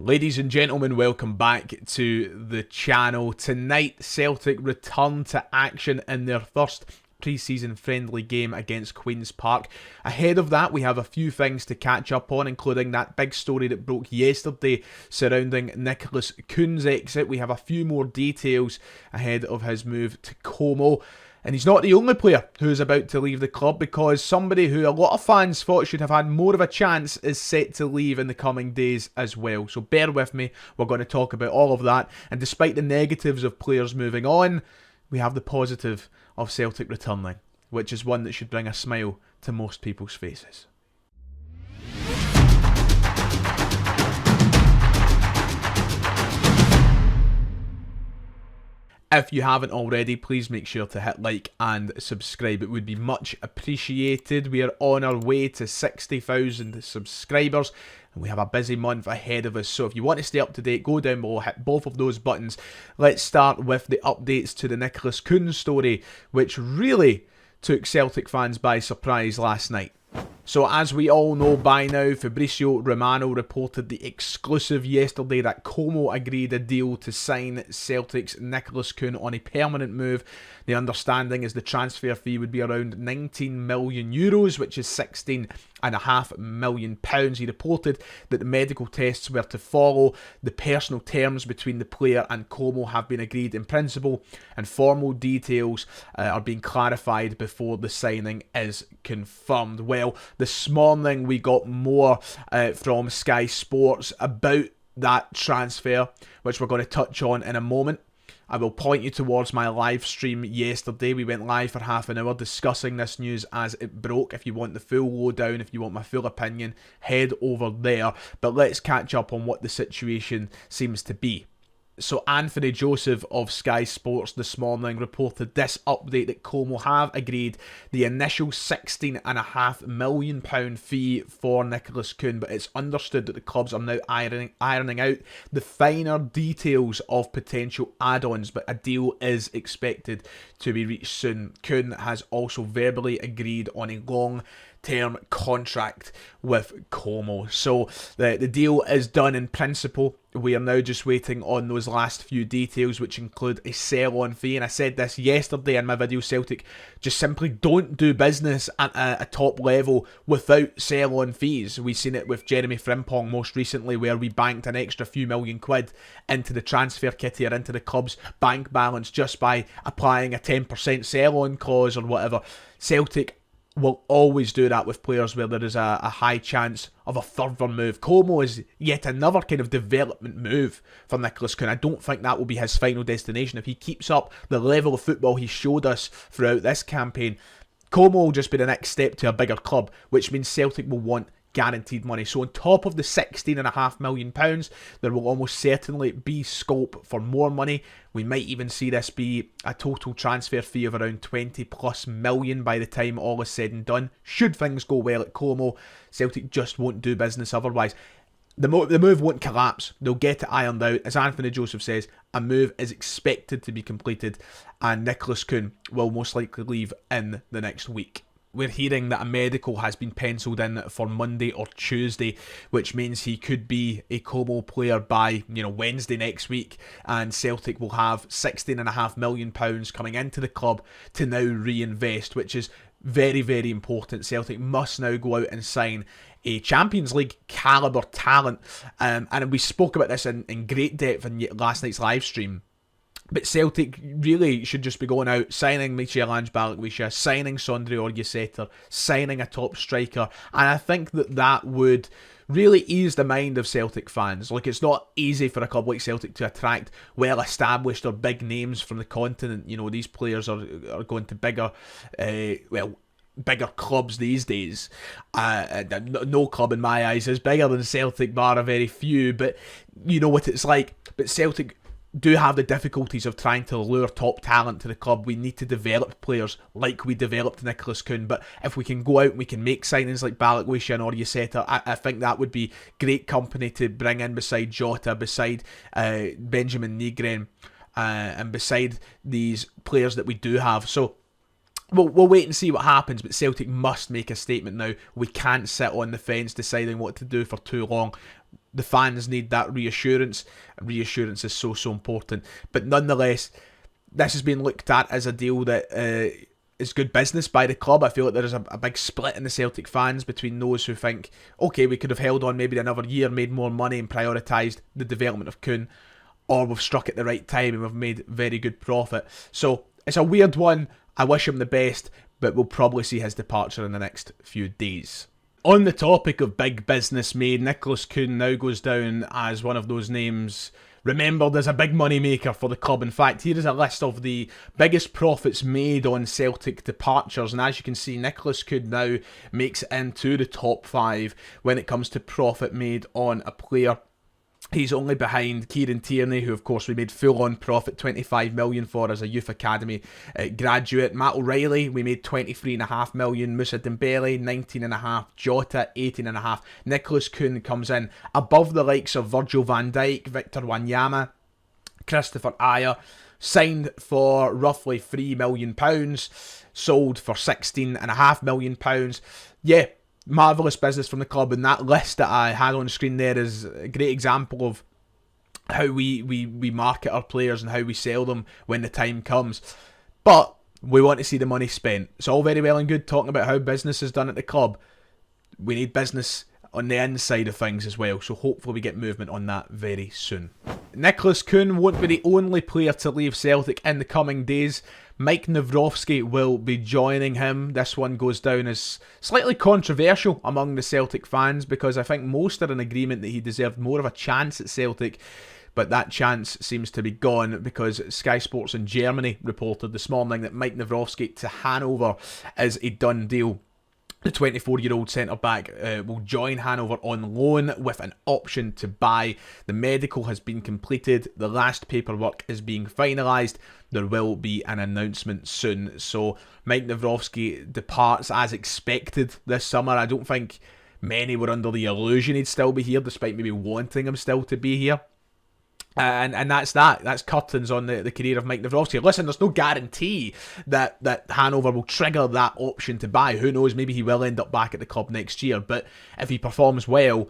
Ladies and gentlemen, welcome back to the channel. Tonight, Celtic return to action in their first pre-season friendly game against Queen's Park. Ahead of that, we have a few things to catch up on, including that big story that broke yesterday surrounding Nicholas Kühn's exit. We have a few more details ahead of his move to Como. And he's not the only player who's about to leave the club, because somebody who a lot of fans thought should have had more of a chance is set to leave in the coming days as well. So bear with me, we're going to talk about all of that. And despite the negatives of players moving on, we have the positive of Celtic returning, which is one that should bring a smile to most people's faces. If you haven't already, please make sure to hit like and subscribe. It would be much appreciated. We are on our way to 60,000 subscribers, and we have a busy month ahead of us. So if you want to stay up to date, go down below, hit both of those buttons. Let's start with the updates to the Nicholas Kühn story, which really took Celtic fans by surprise last night. So as we all know by now, Fabrizio Romano reported the exclusive yesterday that Como agreed a deal to sign Celtic's Nicholas Kühn on a permanent move. The understanding is the transfer fee would be around 19 million euros, which is £16.5 million. He reported that the medical tests were to follow. The personal terms between the player and Como have been agreed in principle, and formal details are being clarified before the signing is confirmed. Well, this morning we got more from Sky Sports about that transfer, which we're going to touch on in a moment. I will point you towards my live stream yesterday. We went live for half an hour discussing this news as it broke. If you want the full lowdown, if you want my full opinion, head over there. But let's catch up on what the situation seems to be. So Anthony Joseph of Sky Sports this morning reported this update that Como have agreed the initial £16.5 million fee for Nicholas Kühn, but it's understood that the clubs are now ironing out the finer details of potential add-ons, but a deal is expected to be reached soon. Kühn has also verbally agreed on a long-term contract with Como. So the deal is done in principle. We are now just waiting on those last few details, which include a sell-on fee. And I said this yesterday in my video, Celtic just simply don't do business at a top level without sell-on fees. We've seen it with Jeremy Frimpong most recently, where we banked an extra few million quid into the transfer kitty or into the club's bank balance just by applying a 10% sell-on clause or whatever. Celtic will always do that with players where there is a high chance of a further move. Como is yet another kind of development move for Nicholas Kühn. I don't think that will be his final destination. If he keeps up the level of football he showed us throughout this campaign, Como will just be the next step to a bigger club, which means Celtic will want guaranteed money. So on top of the £16.5 million, there will almost certainly be scope for more money. We might even see this be a total transfer fee of around 20 plus million by the time all is said and done. Should things go well at Como, Celtic just won't do business otherwise. The move won't collapse. They'll get it ironed out. As Anthony Joseph says, a move is expected to be completed, and Nicholas Kühn will most likely leave in the next week. We're hearing that a medical has been penciled in for Monday or Tuesday, which means he could be a Como player by Wednesday next week, and Celtic will have £16.5 million coming into the club to now reinvest, which is very, very important. Celtic must now go out and sign a Champions League calibre talent, and we spoke about this in great depth in last night's live stream. But Celtic really should just be going out, signing Michelangelo Balikwisha, signing Sondre Orjeseter, signing a top striker. And I think that would really ease the mind of Celtic fans. Like, it's not easy for a club like Celtic to attract well-established or big names from the continent. These players are going to bigger clubs these days. No club in my eyes is bigger than Celtic, bar a very few. But you know what it's like. But Celtic do have the difficulties of trying to lure top talent to the club. We need to develop players like we developed Nicholas Kühn, but if we can go out and we can make signings like Balikwisha and Orjeseter, I think that would be great company to bring in beside Jota, beside Benjamin Nygren, and beside these players that we do have. So we'll wait and see what happens, but Celtic must make a statement now. We can't sit on the fence deciding what to do for too long. the fans need that reassurance, and reassurance is so important. But nonetheless, this has been looked at as a deal that is good business by the club. I feel like there's a big split in the Celtic fans between those who think, okay, we could have held on maybe another year, made more money and prioritised the development of Kühn, or we've struck at the right time and we've made very good profit. So it's a weird one. I wish him the best, but we'll probably see his departure in the next few days. On the topic of big business made, Nicholas Kühn now goes down as one of those names remembered as a big money maker for the club. In fact, here is a list of the biggest profits made on Celtic departures, and as you can see, Nicholas Kühn now makes it into the top 5 when it comes to profit made on a player. He's only behind Kieran Tierney, who of course we made full-on profit, 25 million for as a youth academy graduate. Matt O'Reilly, we made 23.5 million. Moussa Dembele, 19.5. Jota, 18.5. Nicholas Kühn comes in above the likes of Virgil van Dijk, Victor Wanyama, Christopher Ajer, signed for roughly £3 million, sold for £16.5 million. Yeah, marvellous business from the club, and that list that I had on screen there is a great example of how we market our players and how we sell them when the time comes. But we want to see the money spent. It's all very well and good talking about how business is done at the club. We need business on the inside of things as well, so hopefully we get movement on that very soon. Nicholas Kühn won't be the only player to leave Celtic in the coming days. Mike Nawrocki will be joining him. This one goes down as slightly controversial among the Celtic fans, because I think most are in agreement that he deserved more of a chance at Celtic, but that chance seems to be gone because Sky Sports in Germany reported this morning that Mike Nawrocki to Hanover is a done deal. The 24-year-old centre-back will join Hanover on loan with an option to buy. The medical has been completed. The last paperwork is being finalised. There will be an announcement soon. So Mike Nawrocki departs as expected this summer. I don't think many were under the illusion he'd still be here, despite maybe wanting him still to be here. And that's that. That's curtains on the career of Mike Nawrocki. Listen, there's no guarantee that Hanover will trigger that option to buy. Who knows, maybe he will end up back at the club next year. But if he performs well,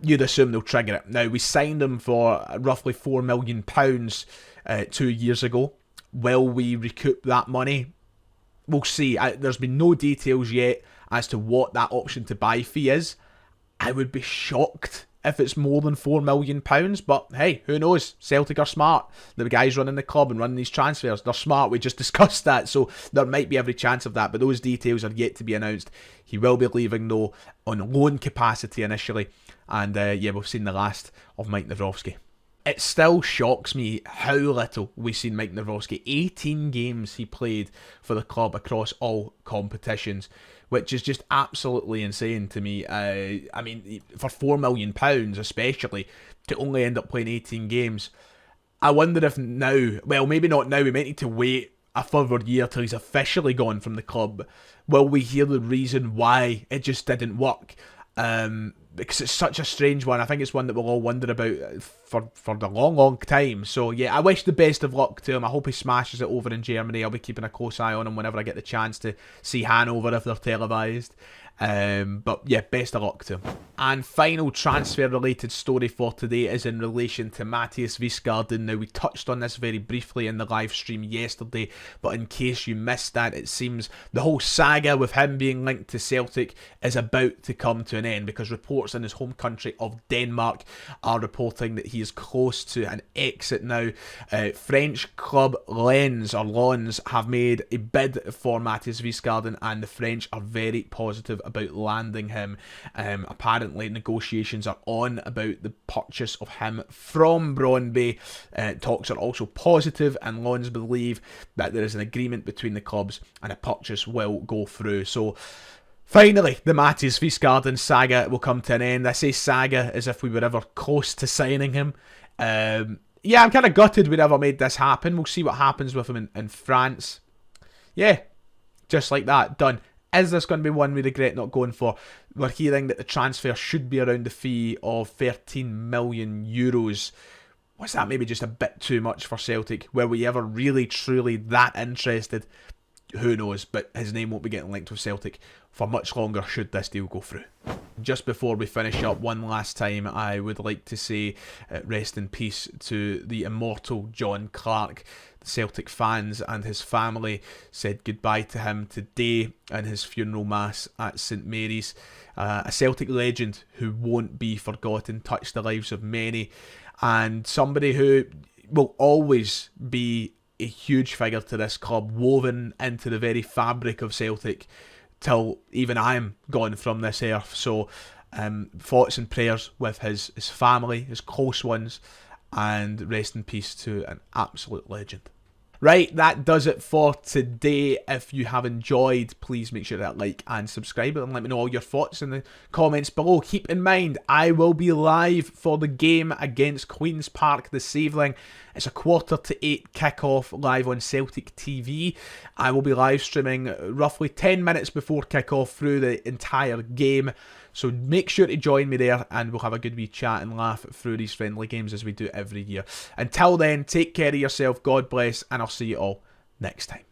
you'd assume they'll trigger it. Now, we signed him for roughly £4 million 2 years ago. Will we recoup that money? We'll see. There's been no details yet as to what that option to buy fee is. I would be shocked if it's more than £4 million, but hey, who knows? Celtic are smart. The guys running the club and running these transfers, they're smart. We just discussed that, so there might be every chance of that, but those details are yet to be announced. He will be leaving though on loan capacity initially, and yeah, we've seen the last of Mike Nawrocki. It still shocks me how little we've seen Mike Nawrocki. 18 games he played for the club across all competitions, which is just absolutely insane to me. I mean, for £4 million especially, to only end up playing 18 games, I wonder if now, well, maybe not now, we might need to wait a further year till he's officially gone from the club. Will we hear the reason why it just didn't work? Because it's such a strange one. I think it's one that we'll all wonder about for the long time. So yeah, I wish the best of luck to him. I hope he smashes it over in Germany. I'll be keeping a close eye on him whenever I get the chance to see Hanover if they're televised. But yeah, best of luck to him. And final transfer related story for today is in relation to Matthias Kvistgaarden. Now, we touched on this very briefly in the live stream yesterday, but in case you missed that, it seems the whole saga with him being linked to Celtic is about to come to an end, because reports in his home country of Denmark are reporting that he is close to an exit now. French club Lens have made a bid for Matthias Kvistgaarden, and the French are very positive about landing him. Apparently negotiations are on about the purchase of him from Brøndby. Talks are also positive, and Lens believe that there is an agreement between the clubs and a purchase will go through. So finally, the Matthias Kvistgaarden saga will come to an end. I say saga as if we were ever close to signing him. Yeah, I'm kind of gutted we never made this happen. We'll see what happens with him in France. Yeah, just like that, done. Is this going to be one we regret not going for? We're hearing that the transfer should be around the fee of €13 million. Was that maybe just a bit too much for Celtic? Were we ever really, truly that interested? who knows, but his name won't be getting linked with Celtic for much longer should this deal go through. Just before we finish up, one last time, I would like to say rest in peace to the immortal John Clark. The Celtic fans and his family said goodbye to him today in his funeral mass at St Mary's. A Celtic legend who won't be forgotten, touched the lives of many, and somebody who will always be a huge figure to this club, woven into the very fabric of Celtic till even I am gone from this earth. So thoughts and prayers with his family, his close ones, and rest in peace to an absolute legend. Right, that does it for today. If you have enjoyed, please make sure to like and subscribe and let me know all your thoughts in the comments below. Keep in mind, I will be live for the game against Queen's Park this evening. It's a 7:45 kickoff live on Celtic TV. I will be live streaming roughly 10 minutes before kickoff through the entire game. So make sure to join me there and we'll have a good wee chat and laugh through these friendly games as we do every year. Until then, take care of yourself, God bless, and I'll see you all next time.